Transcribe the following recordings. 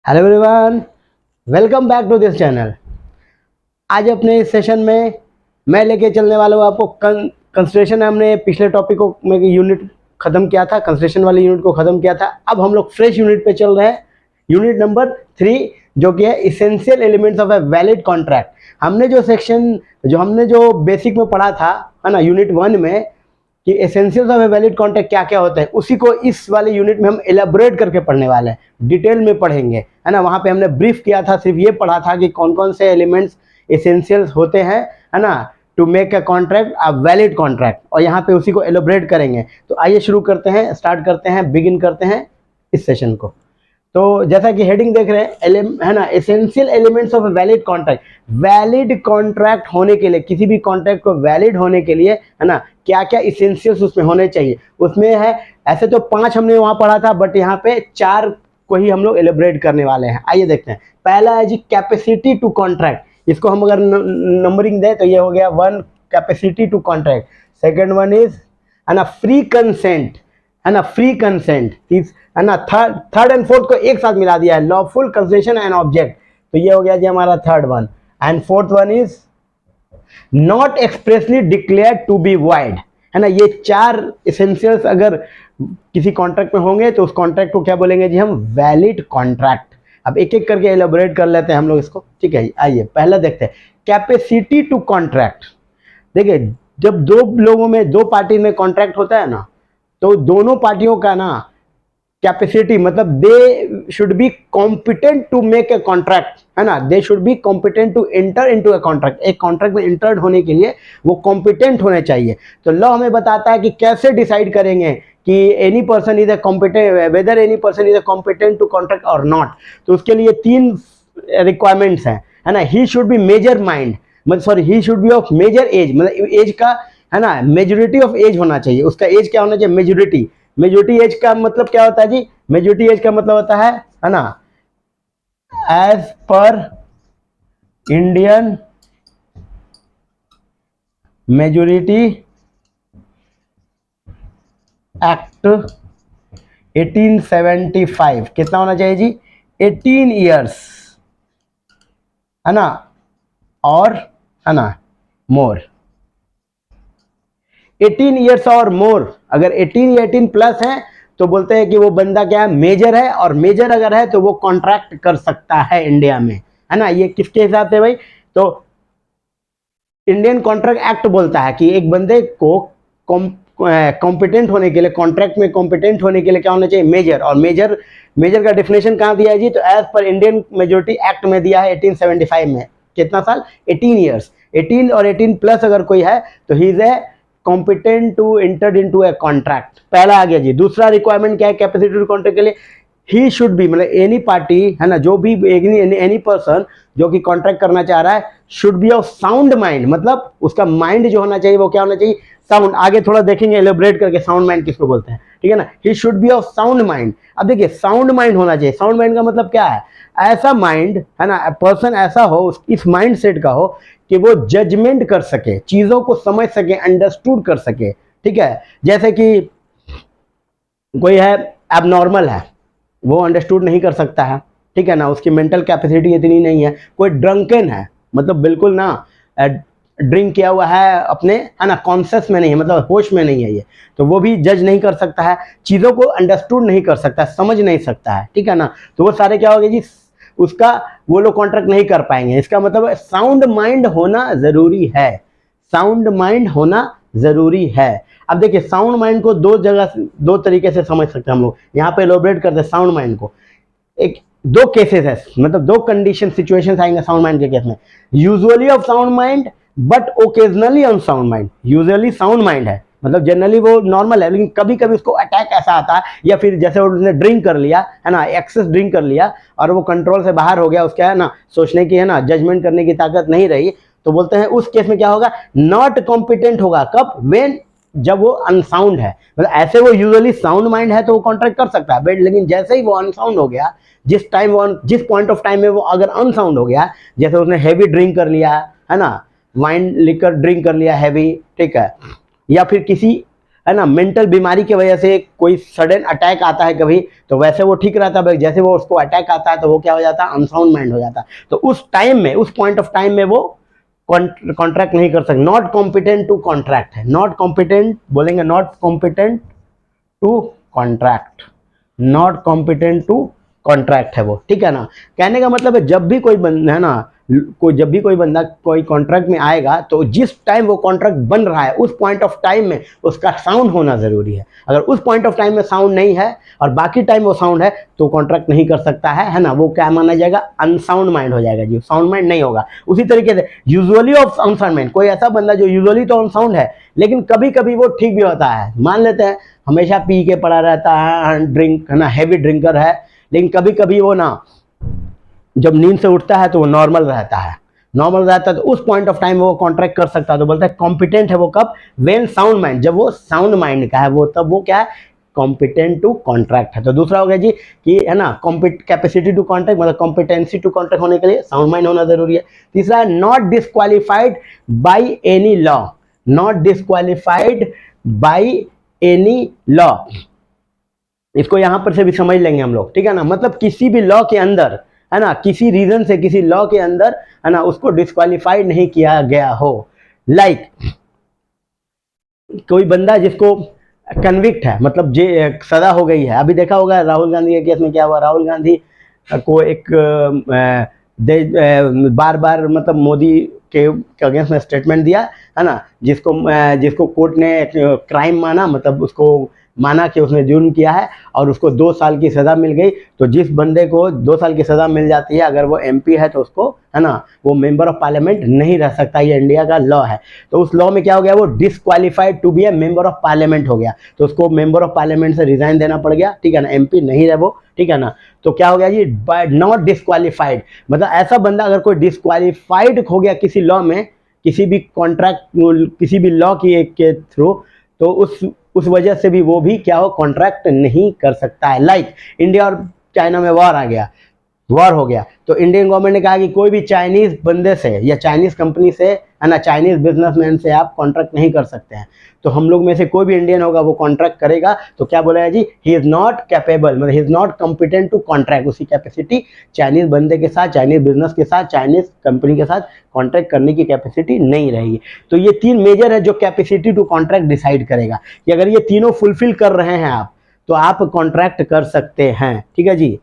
Hello everyone, welcome back to this channel. आज अपने इस सेशन में मैं लेके चलने वाला हूँ आपको कंसिडरेशन। हमने पिछले टॉपिक को में यूनिट ख़त्म किया था, कंसिडरेशन वाले यूनिट को ख़त्म किया था। अब हम लोग फ्रेश यूनिट पे चल रहे हैं, यूनिट नंबर 3, जो कि है essential elements of a valid contract. हमने जो बेसिक में पढ़ा था, है ना, यूनिट 1 में, कि essentials of a valid contract क्या क्या होता है, उसी को इस वाले यूनिट में हम एलेबोरेट करके पढ़ने वाले हैं, डिटेल में पढ़ेंगे, है ना। वहाँ पे हमने ब्रीफ किया था, सिर्फ ये पढ़ा था कि कौन कौन से एलिमेंट्स एसेंशियल्स होते हैं, है ना, to make a contract a valid contract, और यहाँ पे उसी को एलेबोरेट करेंगे। तो आइए शुरू करते हैं, स्टार्ट करते हैं, बिगिन करते हैं इस सेशन को। तो जैसा कि हेडिंग देख रहे हैं, है ना, essential elements of valid contract. Valid contract होने के लिए, किसी भी कॉन्ट्रैक्ट को वैलिड होने के लिए, है ना, क्या क्या इसेंशियल्स उसमें होने चाहिए। उसमें है, ऐसे तो 5 हमने वहाँ पढ़ा था, बट यहाँ पे 4 को ही हम लोग एलिब्रेट करने वाले हैं। आइए देखते हैं। पहला है जी कैपेसिटी टू कॉन्ट्रैक्ट। इसको हम अगर नंबरिंग दें तो ये हो गया 1, capacity to contract. Second one is, है ना, फ्री कंसेंट, है ना, फ्री कंसेंट, है ना। थर्ड एंड फोर्थ को एक साथ मिला दिया है, लॉफुल कंसिडरेशन एंड ऑब्जेक्ट। तो ये हो गया जी हमारा third one. And fourth one is not expressly declare to be void, है ना। ये 4 इसेंशियल्स अगर किसी कॉन्ट्रैक्ट में होंगे तो उस कॉन्ट्रैक्ट को क्या बोलेंगे जी हम, वैलिड कॉन्ट्रैक्ट। अब एक एक करके एलेबोरेट कर लेते हैं हम लोग इसको, ठीक है। आइए पहला देखते हैं, कैपेसिटी टू कॉन्ट्रैक्ट। देखिए, जब दो पार्टी में कॉन्ट्रैक्ट होता है ना, तो दोनों पार्टियों का ना कैपेसिटी, मतलब they should be competent to make a contract, है ना। They should be competent to enter into a contract. एक कॉन्ट्रैक्ट में एंटर्ड होने के लिए वो कॉम्पिटेंट होने चाहिए। तो लॉ हमें बताता है कि कैसे डिसाइड करेंगे कि any person is a competent, whether any person is a competent to contract और नॉट। तो उसके लिए 3 रिक्वायरमेंट्स हैं, है ना। He should be major mind, मतलब sorry, he should be of major age, मतलब एज का, है ना, मेजोरिटी ऑफ एज होना चाहिए। उसका एज क्या होना चाहिए, मेजोरिटी। मेजोरिटी एज का मतलब क्या होता है जी, मेजोरिटी एज का मतलब होता है ना, as per Indian majority act 1875, कितना होना चाहिए जी, 18 ईयर्स, है ना, और, है ना, मोर। 18 ईयर्स और मोर, अगर 18 या 18 प्लस है तो बोलते हैं कि वो बंदा क्या है, मेजर है, और मेजर अगर है तो वो कॉन्ट्रैक्ट कर सकता है इंडिया में, है ना। ये किसके हिसाब से भाई, तो इंडियन कॉन्ट्रैक्ट एक्ट बोलता है कि एक बंदे को कॉम्पिटेंट होने के लिए, कॉन्ट्रैक्ट में कॉम्पिटेंट होने के लिए क्या होना चाहिए, मेजर। और मेजर का डेफिनेशन कहाँ दिया है जी, तो as per Indian majority act में दिया है 1875 में। कितना साल, 18 ईयर्स। 18 और 18 प्लस अगर कोई है तो he is a competent to enter into a contract. पहला आ गया जी। दूसरा रिक्वायरमेंट क्या है कैपेसिटी टू कॉन्ट्रैक्ट के लिए, ही शुड बी, मतलब एनी पार्टी, है ना, जो भी एनी पर्सन जो कि कॉन्ट्रैक्ट करना चाह रहा है, should be of sound mind, मतलब उसका माइंड जो होना चाहिए वो क्या होना चाहिए, साउंड। आगे थोड़ा देखेंगे एलिब्रेट करके साउंड माइंड किसको बोलते हैं, ठीक है ना। He should be of sound mind. अब देखिए, साउंड माइंड होना चाहिए। साउंड माइंड का मतलब क्या है, ऐसा माइंड, है ना, पर्सन ऐसा हो, इस माइंड सेट का हो कि वो जजमेंट कर सके, चीजों को समझ सके, अंडरस्टूड कर सके, ठीक है। जैसे कि कोई है एबनॉर्मल है, वो अंडरस्टूड नहीं कर सकता है, ठीक है ना, उसकी मेंटल कैपेसिटी इतनी नहीं है। कोई ड्रंकन है, मतलब बिल्कुल ना ड्रिंक किया हुआ है अपने, है ना, कॉन्शियस में नहीं है, मतलब होश में नहीं है ये, तो वो भी जज नहीं कर सकता है, चीज़ों को अंडरस्टूड नहीं कर सकता, समझ नहीं सकता है, ठीक है ना। तो वो सारे क्या हो गए जी, उसका वो लोग कॉन्ट्रैक्ट नहीं कर पाएंगे। इसका मतलब साउंड माइंड होना ज़रूरी है, साउंड माइंड होना ज़रूरी है। अब देखिए, साउंड माइंड को दो तरीके से समझ सकते हैं हम लोग। यहाँ पे एलोबरेट करते हैं साउंड माइंड को। एक दो केसेस है, मतलब 2 कंडीशन सिचुएशंस आएंगे साउंड माइंड के केस में। Usually of sound mind but occasionally on sound mind. Usually sound mind है, मतलब जनरली वो नॉर्मल है, लेकिन कभी कभी उसको अटैक ऐसा आता है, या फिर जैसे उसने ड्रिंक कर लिया, है ना, एक्सेस ड्रिंक कर लिया और वो कंट्रोल से बाहर हो गया, उसका, है ना, सोचने की, है ना, जजमेंट करने की ताकत नहीं रही, तो बोलते हैं उस केस में क्या होगा, नॉट कॉम्पिटेंट होगा। कब, वेन, जब वो अनसाउंड है। मतलब ऐसे वो यूजुअली साउंड माइंड है तो वो कॉन्ट्रैक्ट कर सकता है, बट लेकिन जैसे ही वो अनसाउंड हो गया, जिस पॉइंट ऑफ टाइम में वो अगर अनसाउंड हो गया, जैसे उसने हैवी ड्रिंक कर लिया, है ना, वाइन लिकर ड्रिंक कर लिया हैवी, ठीक है, या फिर किसी है ना, मेंटल बीमारी की वजह से कोई सडन अटैक आता है कभी, तो वैसे वो ठीक रहता है, जैसे वो उसको अटैक आता है तो वो क्या हो जाता है, अनसाउंड माइंड हो जाता है। तो उस टाइम में, उस पॉइंट ऑफ टाइम में वो कॉन्ट्रैक्ट नहीं कर सकते, नॉट कॉम्पिटेंट टू कॉन्ट्रैक्ट है, नॉट कॉम्पिटेंट बोलेंगे, not competent to contract, not competent to contract है वो, ठीक है ना। कहने का मतलब है जब भी कोई बंदा है ना, जब भी कोई बंदा कोई कॉन्ट्रैक्ट में आएगा तो जिस टाइम वो कॉन्ट्रैक्ट बन रहा है उस पॉइंट ऑफ टाइम में उसका साउंड होना ज़रूरी है। अगर उस पॉइंट ऑफ टाइम में साउंड नहीं है और बाकी टाइम वो साउंड है तो कॉन्ट्रैक्ट नहीं कर सकता है ना, वो क्या माना जाएगा, अनसाउंड माइंड हो जाएगा जी, साउंड माइंड नहीं होगा। उसी तरीके से यूजुअली ऑफ अनसाउंड माइंड, कोई ऐसा बंदा जो यूजुअली तो अनसाउंड है लेकिन कभी कभी वो ठीक भी होता है, मान लेते हैं हमेशा पी के पड़ा रहता है, ड्रिंक है ना, हैवी ड्रिंकर है, लेकिन कभी कभी वो ना जब नींद से उठता है तो वो नॉर्मल रहता है, नॉर्मल रहता है, तो उस पॉइंट ऑफ टाइम वो कॉन्ट्रैक्ट कर सकता है। तो बोलता है कॉम्पिटेंट है वो कब, वेन साउंड माइंड, जब वो साउंड माइंड का है वो, तब वो क्या है, कॉम्पिटेंट टू कॉन्ट्रैक्ट है। तो दूसरा हो गया जी कि है ना, कैपेसिटी टू कॉन्ट्रैक्ट मतलब कॉम्पिटेंसी टू कॉन्ट्रैक्ट होने के लिए साउंड माइंड होना जरूरी है। तीसरा है not disqualified by any law, not disqualified by any law, इसको यहां पर से भी समझ लेंगे हम लोग, ठीक है ना, मतलब किसी भी लॉ के अंदर है ना, किसी रीजन से किसी लॉ के अंदर है ना उसको डिस्क्वालीफाइड नहीं किया गया हो। लाइक कोई बंदा जिसको कन्विक्ट है, मतलब जे सजा हो गई है, अभी देखा होगा राहुल गांधी के केस में क्या हुआ, राहुल गांधी को एक बार बार मतलब मोदी के अगेंस्ट में स्टेटमेंट दिया है ना, जिसको कोर्ट ने क्राइम माना, मतलब उसको माना कि उसने जुर्म किया है और उसको 2 साल की सज़ा मिल गई। तो जिस बंदे को 2 साल की सज़ा मिल जाती है अगर वो एमपी है तो उसको है ना वो मेंबर ऑफ पार्लियामेंट नहीं रह सकता, ये इंडिया का लॉ है। तो उस लॉ में क्या हो गया, वो disqualified to be a member of parliament हो गया, तो उसको मेंबर ऑफ पार्लियामेंट से रिजाइन देना पड़ गया, ठीक है ना, एमपी नहीं रहे वो, ठीक है ना। तो क्या हो गया जी, नॉट डिस्क्वालीफाइड, मतलब ऐसा बंदा अगर कोई डिस्क्वालीफाइड हो गया किसी लॉ में, किसी भी कॉन्ट्रैक्ट, किसी भी लॉ के थ्रू, तो उस वजह से भी वो भी क्या हो, कॉन्ट्रैक्ट नहीं कर सकता है। लाइक इंडिया और चाइना में वॉर आ गया, वॉर हो गया, तो इंडियन गवर्नमेंट ने कहा कि कोई भी चाइनीज बंदे से या चाइनीज कंपनी से है ना, चाइनीज बिजनेसमैन से आप कॉन्ट्रैक्ट नहीं कर सकते हैं। तो हम लोग में से कोई भी इंडियन होगा वो कॉन्ट्रैक्ट करेगा तो क्या बोलेगा जी, ही इज नॉट कैपेबल, मतलब he is not competent to contract, उसकी कैपेसिटी चाइनीज बंदे के साथ, चाइनीज बिजनेस के साथ, चाइनीज कंपनी के साथ कॉन्ट्रैक्ट करने की कैपेसिटी नहीं रहेगी। तो ये 3 मेजर है जो कैपेसिटी टू कॉन्ट्रैक्ट डिसाइड करेगा कि अगर ये तीनों फुलफिल कर रहे हैं आप तो आप कॉन्ट्रैक्ट कर सकते हैं, ठीक है जी।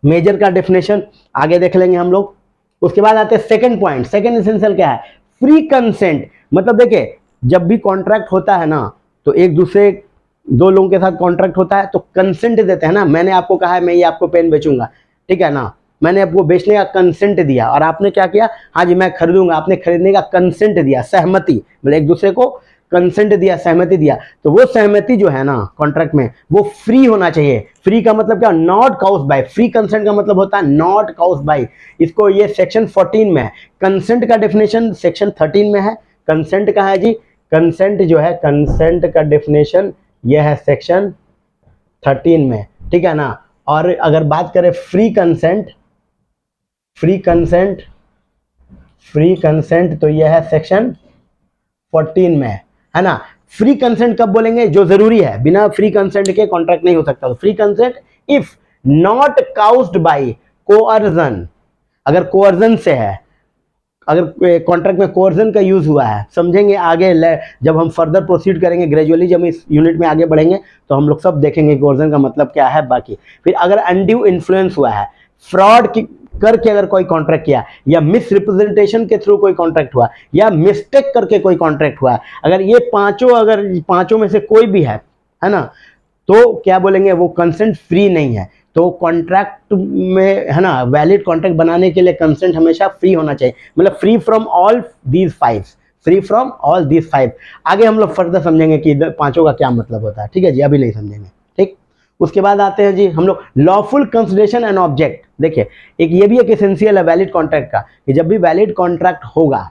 मेजर का डेफिनेशन आगे देख लेंगे हम लोग। उसके बाद आते हैं सेकंड पॉइंट, सेकंड एसेंशियल क्या है, फ्री कंसेंट। मतलब देखिए जब भी कॉन्ट्रैक्ट होता है ना तो एक दूसरे 2 लोगों के साथ कॉन्ट्रैक्ट होता है तो कंसेंट देते हैं ना, मैंने आपको कहा है मैं ये आपको पेन बेचूंगा, ठीक है ना, मैंने आपको बेचने का कंसेंट दिया और आपने क्या किया, हाँ जी मैं खरीदूंगा, आपने खरीदने का कंसेंट दिया, सहमति, मतलब एक दूसरे को कंसेंट दिया, सहमति दिया। तो वो सहमति जो है ना कॉन्ट्रैक्ट में वो फ्री होना चाहिए। फ्री का मतलब क्या, not caused bye, free consent का मतलब होता है नॉट काउस्ड बाय। इसको ये सेक्शन 14 में है, कंसेंट का डेफिनेशन सेक्शन 13 में है। कंसेंट का है जी, कंसेंट जो है, कंसेंट का डेफिनेशन ये है सेक्शन 13 में, ठीक है ना। और अगर बात करें free consent, free consent, free consent तो यह है सेक्शन 14 में, है ना। फ्री कंसेंट कब बोलेंगे, जो जरूरी है, बिना फ्री कंसेंट के कॉन्ट्रैक्ट नहीं हो सकता। तो free consent if not caused by coercion, अगर कोअर्जन से है, अगर कॉन्ट्रैक्ट में कोअर्जन का यूज हुआ है, समझेंगे आगे जब हम फर्दर प्रोसीड करेंगे, ग्रेजुअली जब इस यूनिट में आगे बढ़ेंगे तो हम लोग सब देखेंगे कोअर्जन का मतलब क्या है। बाकी फिर अगर अनड्यू इन्फ्लुएंस हुआ है, फ्रॉड करके अगर कोई कॉन्ट्रैक्ट किया, या मिस रिप्रेजेंटेशन के थ्रू कोई कॉन्ट्रैक्ट हुआ, या मिस्टेक करके कोई कॉन्ट्रैक्ट हुआ, अगर ये पांचों में से कोई भी है ना, तो क्या बोलेंगे, वो कंसेंट फ्री नहीं है। तो कॉन्ट्रैक्ट में है ना, वैलिड कॉन्ट्रैक्ट बनाने के लिए कंसेंट हमेशा फ्री होना चाहिए, मतलब free from all these 5, free from all these 5। आगे हम लोग फर्दर समझेंगे कि पांचों का क्या मतलब होता है, ठीक है जी, अभी नहीं समझेंगे, ठीक। उसके बाद आते हैं जी हम लोग लॉफुल कंसिडरेशन एंड ऑब्जेक्ट। देखिए एक ये भी एक एसेंशियल है वैलिड कॉन्ट्रैक्ट का, कि जब भी वैलिड कॉन्ट्रैक्ट होगा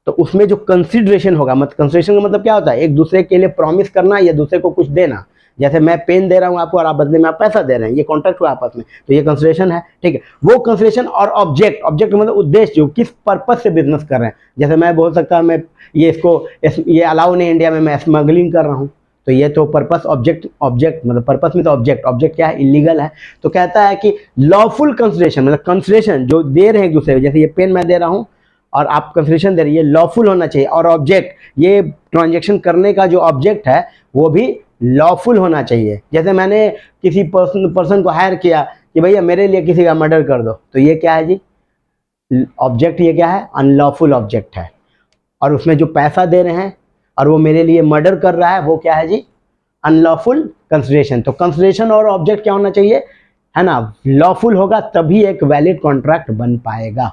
तो उसमें जो कंसिडरेशन होगा, मतलब कंसिडरेशन का मतलब क्या होता है, एक दूसरे के लिए प्रॉमिस करना या दूसरे को कुछ देना। जैसे मैं पेन दे रहा हूं आपको और आप बदले में आप पैसा दे रहे हैं, ये कॉन्ट्रैक्ट हुआ आपस में, तो ये कंसिडरेशन है, ठीक है। वो कंसिडरेशन और ऑब्जेक्ट, ऑब्जेक्ट मतलब उद्देश्य, जो किस पर्पज से बिजनेस कर रहे हैं। जैसे मैं बोल सकता हूं मैं ये अलाउ नहीं इंडिया में, मैं स्मगलिंग कर रहा हूं, तो ये तो पर्पस ऑब्जेक्ट, ऑब्जेक्ट मतलब पर्पस में तो ऑब्जेक्ट, ऑब्जेक्ट क्या है, इलीगल है। तो कहता है कि लॉफुल कंसिडरेशन मतलब कंसिडरेशन जो दे रहे हैं एक दूसरे, जैसे ये पेन मैं दे रहा हूँ और आप कंसिडरेशन दे रही है, लॉफुल होना चाहिए। और ऑब्जेक्ट, ये ट्रांजेक्शन करने का जो ऑब्जेक्ट है वो भी लॉफुल होना चाहिए। जैसे मैंने किसी पर्सन को हायर किया कि भैया मेरे लिए किसी का मर्डर कर दो, तो ये क्या है जी, ऑब्जेक्ट ये क्या है, अनलॉफुल ऑब्जेक्ट है। और उसमें जो पैसा दे रहे हैं और वो मेरे लिए मर्डर कर रहा है, वो क्या है जी, अनलॉफुल कंसिडरेशन। तो कंसिडरेशन और ऑब्जेक्ट क्या होना चाहिए, है ना, लॉफुल होगा तभी एक वैलिड कॉन्ट्रैक्ट बन पाएगा।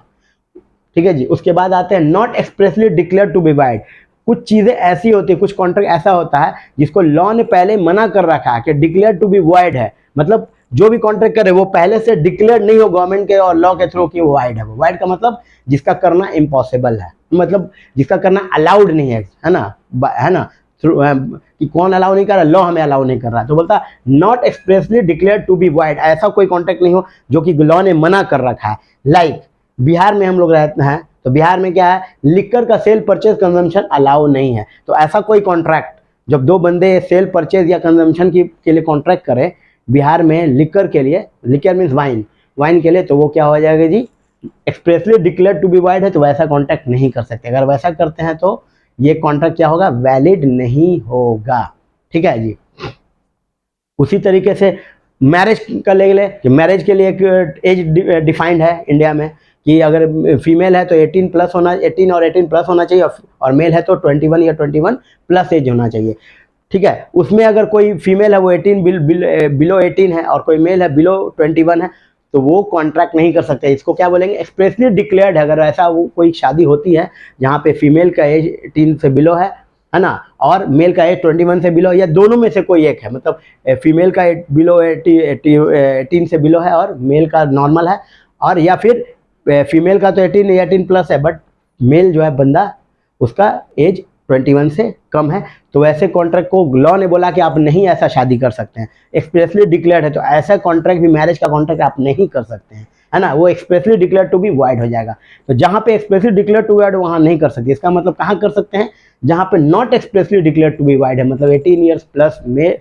ठीक है जी। उसके बाद आते हैं not expressly declare to be void. कुछ चीज़ें ऐसी होती है, कुछ कॉन्ट्रैक्ट ऐसा होता है जिसको लॉ ने पहले मना कर रखा है कि डिक्लेयर टू बी वाइड है, मतलब जो भी कॉन्ट्रैक्ट करे वो पहले से डिक्लेयर नहीं हो गवर्नमेंट के और लॉ के थ्रू कि वो वाइड है। वो वाइड का मतलब जिसका करना इम्पॉसिबल है, मतलब जिसका करना अलाउड नहीं है ना, है ना, कि कौन अलाउ नहीं कर रहा, लॉ हमें अलाउ नहीं कर रहा है। तो बोलता not expressly declare to be void, ऐसा कोई कॉन्ट्रैक्ट नहीं हो जो कि लॉ ने मना कर रखा है। लाइक बिहार में हम लोग रहते हैं, तो बिहार में क्या है, लिक्कर का सेल परचेज कंजम्पशन अलाउ नहीं है। तो ऐसा कोई कॉन्ट्रैक्ट जब दो बंदे सेल परचेज या कंजम्पशन के लिए कॉन्ट्रैक्ट करें बिहार में लिक्कर के लिए, लिक्कर मीन्स वाइन, वाइन के लिए, तो वो क्या हो जाएगा जी, expressly declare to be void है, तो वैसा कॉन्ट्रैक्ट नहीं कर सकते। अगर वैसा करते हैं तो ये कॉन्ट्रैक्ट क्या होगा, वैलिड नहीं होगा। ठीक है जी। उसी तरीके से मैरिज का ले ले कि मैरिज के लिए एक एज डिफाइंड है इंडिया में कि अगर फीमेल है तो 18 प्लस होना, 18 और 18 प्लस होना चाहिए, और मेल है तो 21 या 21 प्लस एज होना चाहिए। ठीक है। उसमें अगर कोई फीमेल है वो 18 बिलो 18 है और कोई मेल है बिलो 21 है, तो वो कॉन्ट्रैक्ट नहीं कर सकते। इसको क्या बोलेंगे, एक्सप्रेसली डिक्लेयर्ड है। अगर ऐसा वो कोई शादी होती है जहाँ पे फीमेल का एज 18 से बिलो है ना, और मेल का एज 21 से बिलो, या दोनों में से कोई एक है, मतलब फीमेल का बिलो 18 से बिलो है और मेल का नॉर्मल है, और या फिर फीमेल का तो 18 या 18 प्लस है बट मेल जो है बंदा उसका एज 21 से कम है, तो वैसे कॉन्ट्रैक्ट को लॉ ने बोला कि आप नहीं ऐसा शादी कर सकते हैं, एक्सप्रेसली डिक्लेयर्ड है। तो ऐसा कॉन्ट्रैक्ट भी, मैरिज का कॉन्ट्रैक्ट आप नहीं कर सकते हैं, है ना, वो expressly declare to be void हो जाएगा। तो जहाँ पे एक्सप्रेसली डिक्लेयर टू वाइड वहाँ नहीं कर सकते। इसका मतलब कहाँ कर सकते हैं, जहाँ पे not expressly declare to be void है, मतलब 18 years plus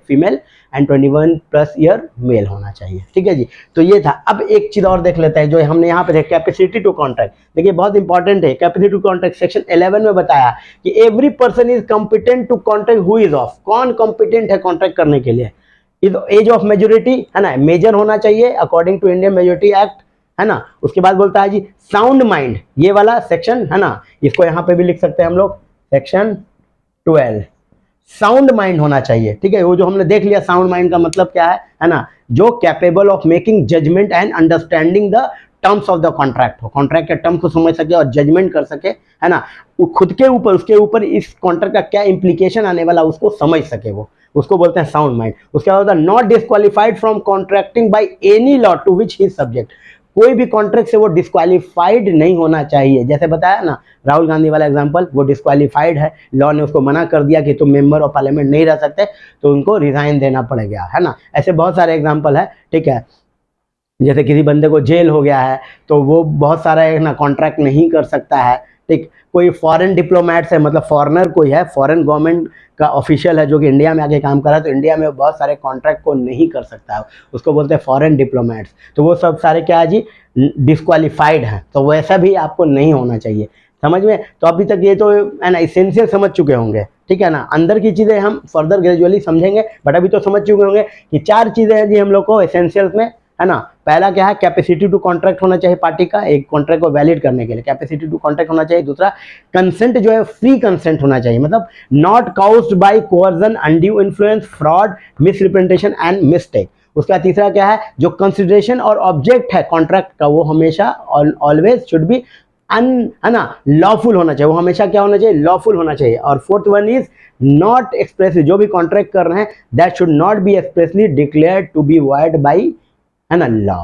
female and 21 plus year male होना चाहिए। ठीक है जी। तो ये था। अब एक चीज़ और देख लेते हैं जो हमने यहाँ पे देखा, कैपेसिटी टू कॉन्ट्रैक्ट। देखिए बहुत इंपॉर्टेंट है कैपेसिटी टू कॉन्ट्रैक्ट। सेक्शन 11 में बताया कि every person is competent to contract who is of, कौन कॉम्पिटेंट है कॉन्ट्रैक्ट करने के लिए, इज एज ऑफ मेजोरिटी, है ना, मेजर होना चाहिए according to Indian majority act, है ना। उसके बाद बोलता है जी साउंड माइंड, ये वाला सेक्शन है ना, इसको यहाँ पे भी लिख सकते हैं हम लोग, सेक्शन 12, साउंड माइंड होना चाहिए। ठीक है। वो जो हमने देख लिया साउंड माइंड का मतलब क्या है ना, जो capable of making judgement and understanding the terms of the contract हो, कॉन्ट्रैक्ट के टर्म को समझ सके और जजमेंट कर सके, है ना, वो खुद के ऊपर, उसके ऊपर इस कॉन्ट्रैक्ट का क्या इंप्लीकेशन आने वाला उसको समझ सके, वो उसको बोलते हैं साउंड माइंड। उसके बाद not disqualified from contracting by any law to which he subject, कोई भी कॉन्ट्रैक्ट से वो डिस्क्वालीफाइड नहीं होना चाहिए। जैसे बताया ना राहुल गांधी वाला एग्जांपल, वो डिस्क्वालीफाइड है, लॉ ने उसको मना कर दिया कि तुम मेंबर ऑफ पार्लियामेंट नहीं रह सकते, तो उनको रिजाइन देना पड़ेगा, है ना। ऐसे बहुत सारे एग्जांपल है। ठीक है। जैसे किसी बंदे को जेल हो गया है तो वो बहुत सारा है ना कॉन्ट्रैक्ट नहीं कर सकता है। ठीक। कोई फॉरेन डिप्लोमेट्स है, मतलब फॉरेनर कोई है, फॉरेन गवर्नमेंट का ऑफिशियल है जो कि इंडिया में आके काम कर रहा है, तो इंडिया में बहुत सारे कॉन्ट्रैक्ट को नहीं कर सकता है, उसको बोलते हैं फॉरेन डिप्लोमेट्स। तो वो सब सारे क्या है जी, डिस्क्वालीफाइड हैं, तो वैसा भी आपको नहीं होना चाहिए। समझ में? तो अभी तक ये तो है ना इसेंशियल समझ चुके होंगे। ठीक है ना। अंदर की चीज़ें हम फर्दर ग्रेजुअली समझेंगे, बट अभी तो समझ चुके होंगे कि 4 चीज़ें हैं जी हम लोग को एसेंशियल्स में, है ना। पहला क्या है, कैपेसिटी टू कॉन्ट्रैक्ट होना चाहिए पार्टी का, एक कॉन्ट्रैक्ट को वैलिड करने के लिए कैपेसिटी टू कॉन्ट्रैक्ट होना चाहिए। दूसरा, कंसेंट जो है फ्री कंसेंट होना चाहिए, मतलब not caused bye coercion, undue influence, fraud, misrepresentation and mistake. उसका तीसरा क्या है, जो कंसिडरेशन और ऑब्जेक्ट है कॉन्ट्रैक्ट का वो हमेशा ऑलवेज शुड बी है ना लॉफुल होना चाहिए, वो हमेशा क्या होना चाहिए, लॉफुल होना चाहिए। और fourth one is not expressly, जो भी कॉन्ट्रैक्ट कर रहे हैं that should not be expressly declared to be void by, है ना, लॉ।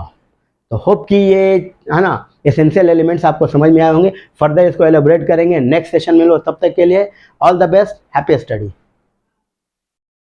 तो होप कि ये, है ना, एसेंशियल एलिमेंट्स आपको समझ में आए होंगे। फर्दर इसको एलेबोरेट करेंगे नेक्स्ट सेशन में लो। तब तक के लिए all the best, happy study.